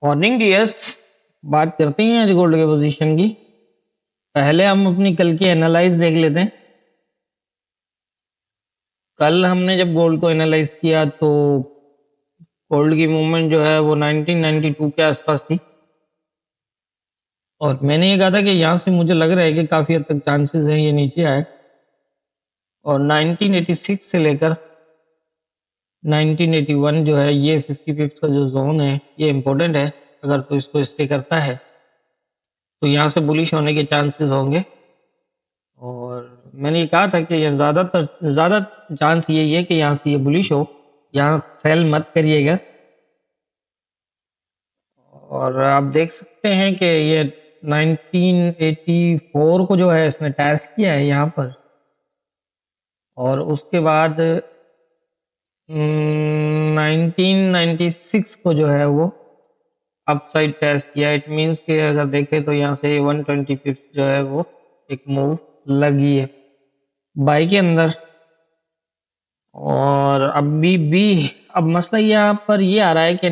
Morning dears, बात करते हैं आज गोल्ड के पोजीशन की। पहले हम अपनी कल की एनालाइज देख लेते हैं। कल हमने जब गोल्ड को एनालाइज किया तो गोल्ड की मूवमेंट जो है वो 1992 के आसपास थी और मैंने ये कहा था कि यहाँ से मुझे लग रहा है कि काफी हद तक चांसेस हैं ये नीचे आए, और 1986 से लेकर 1981 जो है ये 55 का जो जोन है ये इम्पोर्टेंट है। अगर तो इसको स्टे करता है तो यहाँ से बुलिश होने के चांसेस होंगे, और मैंने ये कहा था कि ज़्यादा चांस यही है कि यहाँ से ये बुलिश हो, यहाँ सेल मत करिएगा। और आप देख सकते हैं कि ये 1984 को जो है इसने टेस्ट किया है यहाँ पर, और उसके बाद 1996 को जो है वो अपसाइड टेस्ट किया। इट मीन्स कि अगर देखें तो यहाँ से 125 जो है वो एक मूव लगी है बाई के अंदर। और अभी भी अब मसला यहाँ पर ये आ रहा है कि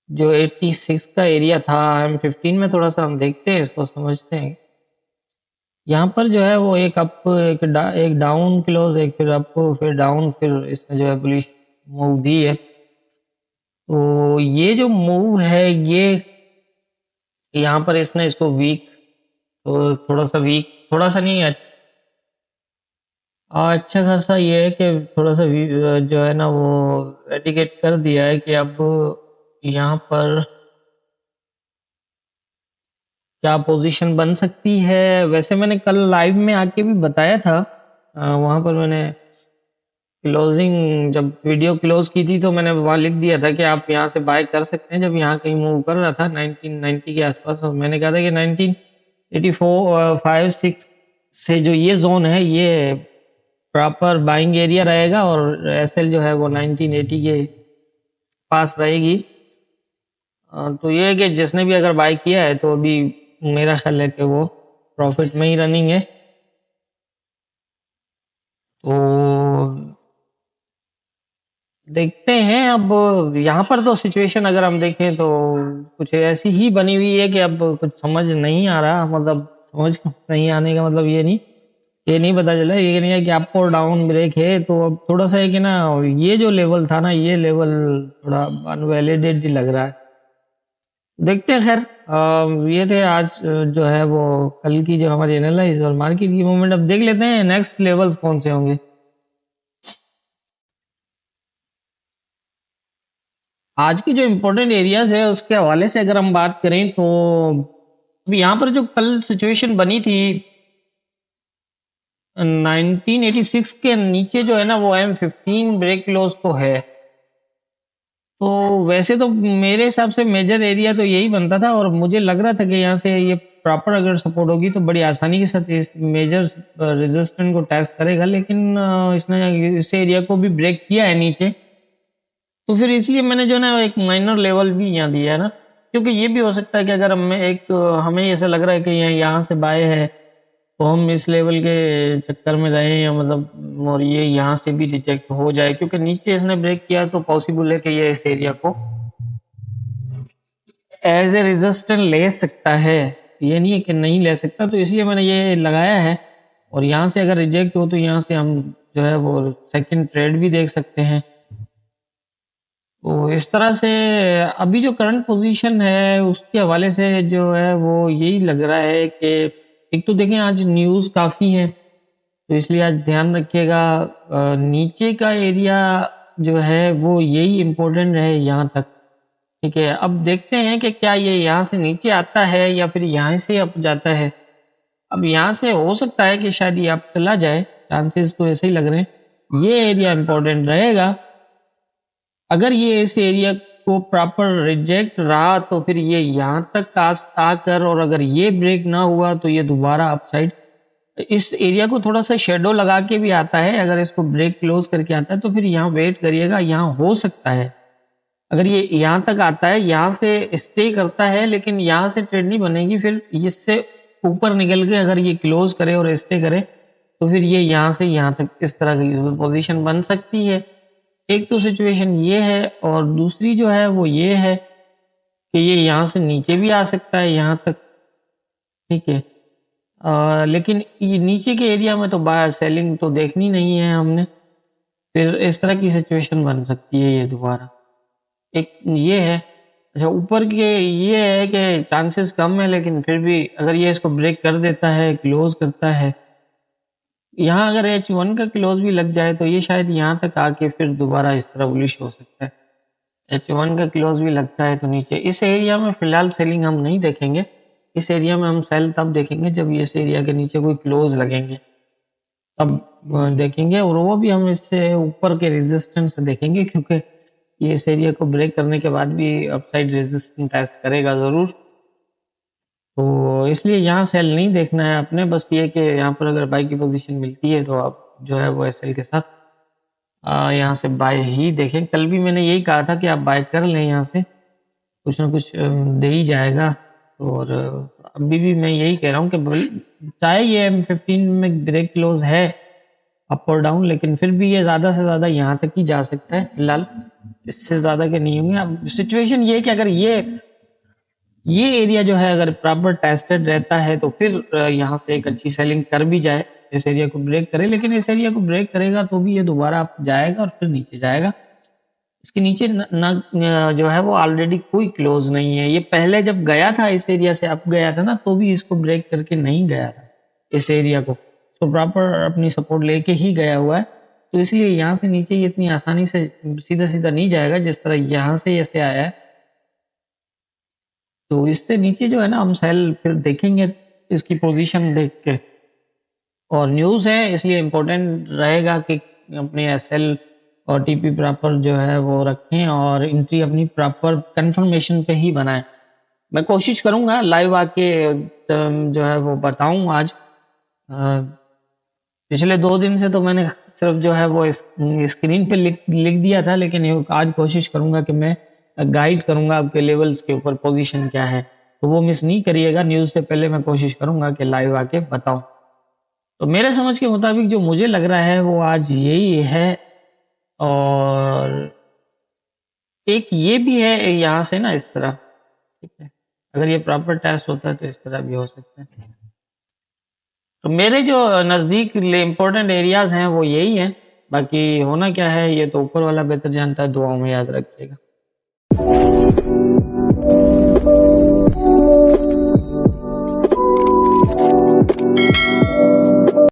86 का एरिया था M15 में, थोड़ा सा हम देखते हैं इसको, समझते हैं। यहाँ पर जो है वो एक अप एक डाउन क्लोज, एक फिर अप फिर डाउन, फिर इसने जो है बुलिश मूव दी है। तो ये जो मूव है ये यहाँ पर इसने इसको वीक, तो थोड़ा सा वीक, थोड़ा सा नहीं अच्छा खासा ये है कि थोड़ा सा जो है ना वो इंडिकेट कर दिया है कि अब यहाँ पर क्या पोजीशन बन सकती है। वैसे मैंने कल लाइव में आके भी बताया था, वहां पर मैंने क्लोजिंग जब वीडियो क्लोज की थी तो मैंने वहां लिख दिया था कि आप यहाँ से बाय कर सकते हैं जब यहाँ कहीं मूव कर रहा था 1990 के आसपास। और मैंने कहा था कि 1984-5-6 से जो ये जोन है ये प्रॉपर बाइंग एरिया रहेगा, और एसएल जो है वो 1980 के पास रहेगी। तो ये है कि जिसने भी अगर बाय किया है तो अभी मेरा ख्याल है कि वो प्रॉफिट में ही रनिंग है। तो देखते हैं अब यहाँ पर तो सिचुएशन अगर हम देखें तो कुछ ऐसी ही बनी हुई है कि अब कुछ समझ नहीं आ रहा। मतलब समझ नहीं आने का मतलब ये नहीं पता चला, ये नहीं है कि अप और डाउन ब्रेक है। तो अब थोड़ा सा है कि ना ये जो लेवल था ना, ये लेवल थोड़ा अनवैलिडेट ही लग रहा है। देखते हैं। खैर ये थे आज जो है वो कल की जो हमारी एनालाइज और मार्केट की मूवमेंट। अब देख लेते हैं नेक्स्ट लेवल्स कौन से होंगे। आज की जो इम्पोर्टेंट एरियाज है उसके हवाले से अगर हम बात करें तो यहाँ पर जो कल सिचुएशन बनी थी 1986 के नीचे जो है ना वो M15 ब्रेक क्लोज तो है। तो वैसे तो मेरे हिसाब से मेजर एरिया तो यही बनता था, और मुझे लग रहा था कि यहाँ से ये प्रॉपर अगर सपोर्ट होगी तो बड़ी आसानी के साथ इस मेजर रेजिस्टेंस को टेस्ट करेगा। लेकिन इसने इस एरिया को भी ब्रेक किया है नीचे, तो फिर इसलिए मैंने जो ना एक माइनर लेवल भी यहाँ दिया है ना, क्योंकि ये भी हो सकता है कि अगर हमें ऐसा लग रहा है कि यहाँ से बाय है तो हम इस लेवल के चक्कर में रहें, या मतलब और ये यहाँ से भी रिजेक्ट हो जाए, क्योंकि नीचे इसने ब्रेक किया तो पॉसिबल है कि ये इस एरिया को एज ए रेजिस्टेंस ले सकता है, ये नहीं है कि नहीं ले सकता। तो इसलिए मैंने ये लगाया है, और यहाँ से अगर रिजेक्ट हो तो यहाँ से हम जो है वो सेकंड ट्रेड भी देख सकते हैं। तो इस तरह से अभी जो करंट पोजीशन है उसके हवाले से जो है वो यही लग रहा है कि एक तो देखें आज न्यूज़ काफ़ी है, तो इसलिए आज ध्यान रखिएगा। नीचे का एरिया जो है वो यही इम्पोर्टेंट है यहाँ तक, ठीक है। अब देखते हैं कि क्या ये यहाँ से नीचे आता है या फिर यहाँ से अप जाता है। अब यहाँ से हो सकता है कि शायद ये अप चला जाए, चांसेस तो ऐसे ही लग रहे हैं। ये एरिया इम्पोर्टेंट रहेगा। अगर ये इस एरिया को प्रॉपर रिजेक्ट रहा तो फिर ये यहाँ तक आकर, और अगर ये ब्रेक ना हुआ तो ये दोबारा अपसाइड इस एरिया को थोड़ा सा शेडो लगा के भी आता है। अगर इसको ब्रेक क्लोज करके आता है तो फिर यहाँ वेट करिएगा, यहाँ हो सकता है अगर ये यहाँ तक आता है, यहाँ से स्टे करता है, लेकिन यहाँ से ट्रेड नहीं बनेगी। फिर इससे ऊपर निकल के अगर ये क्लोज करे और स्टे करे तो फिर ये यहाँ से यहाँ तक इस तरह की पोजीशन बन सकती है। एक तो सिचुएशन ये है और दूसरी जो है वो ये है कि ये यहाँ से नीचे भी आ सकता है यहाँ तक, ठीक है। लेकिन ये नीचे के एरिया में तो बाय सेलिंग तो देखनी नहीं है हमने, फिर इस तरह की सिचुएशन बन सकती है ये दोबारा। एक ये है। अच्छा, ऊपर के ये है कि चांसेस कम है, लेकिन फिर भी अगर ये इसको ब्रेक कर देता है, क्लोज करता है, यहाँ अगर H1 का क्लोज भी लग जाए तो ये शायद यहाँ तक आके फिर दोबारा इस तरह बुलिश हो सकता है। H1 का क्लोज भी लगता है तो नीचे इस एरिया में फिलहाल सेलिंग हम नहीं देखेंगे। इस एरिया में हम सेल तब देखेंगे जब इस एरिया के नीचे कोई क्लोज लगेंगे, तब देखेंगे। और वो भी हम इससे ऊपर के रेजिस्टेंस से देखेंगे, क्योंकि ये इस एरिया को ब्रेक करने के बाद भी अपसाइड रेजिस्टेंस टेस्ट करेगा ज़रूर। तो इसलिए यहाँ सेल नहीं देखना है अपने, बस ये कि यहाँ पर अगर बाई की पोजीशन मिलती है तो आप जो है वो एसएल के साथ यहाँ से बाय ही देखें। कल भी मैंने यही कहा था कि आप बाय कर लें, यहाँ से कुछ ना कुछ दे ही जाएगा। और अभी भी मैं यही कह रहा हूँ कि चाहे ये M15 में ब्रेक क्लोज है अप और डाउन, लेकिन फिर भी ये ज़्यादा से ज़्यादा यहाँ तक ही जा सकता है फिलहाल, इससे ज़्यादा के नहीं होंगे। अब सिचुएशन ये है कि अगर ये एरिया जो है अगर प्रॉपर टेस्टेड रहता है तो फिर यहाँ से एक अच्छी सेलिंग कर भी जाए, इस एरिया को ब्रेक करे। लेकिन इस एरिया को ब्रेक करेगा तो भी ये दोबारा आप जाएगा और फिर नीचे जाएगा। इसके नीचे जो है वो ऑलरेडी कोई क्लोज नहीं है। ये पहले जब गया था इस एरिया से अप गया था ना, तो भी इसको ब्रेक करके नहीं गया था इस एरिया को, तो प्रॉपर अपनी सपोर्ट लेके ही गया हुआ है। तो इसलिए यहाँ से नीचे ये इतनी आसानी से सीधा सीधा नहीं जाएगा जिस तरह यहाँ से ऐसे आया है। तो इससे नीचे जो है ना हम सेल फिर देखेंगे इसकी पोजीशन देख के। और न्यूज़ है इसलिए इम्पोर्टेंट रहेगा कि अपने एसएल और टीपी प्रॉपर जो है वो रखें और एंट्री अपनी प्रॉपर कंफर्मेशन पे ही बनाएं। मैं कोशिश करूंगा लाइव आके जो है वो बताऊं आज। पिछले 2 दिन से तो मैंने सिर्फ जो है वो स्क्रीन पे लिख दिया था, लेकिन आज कोशिश करूंगा कि मैं गाइड करूंगा आपके लेवल्स के ऊपर पोजीशन क्या है, तो वो मिस नहीं करिएगा। न्यूज़ से पहले मैं कोशिश करूंगा कि लाइव आके बताऊं। तो मेरे समझ के मुताबिक जो मुझे लग रहा है वो आज यही है। और एक ये भी है यहाँ से ना इस तरह, ठीक है, अगर ये प्रॉपर टेस्ट होता है तो इस तरह भी हो सकता है। तो मेरे जो नज़दीक इम्पोर्टेंट एरियाज हैं वो यही हैं, बाकी होना क्या है ये तो ऊपर वाला बेहतर जानता है। दुआओं में याद रखिएगा।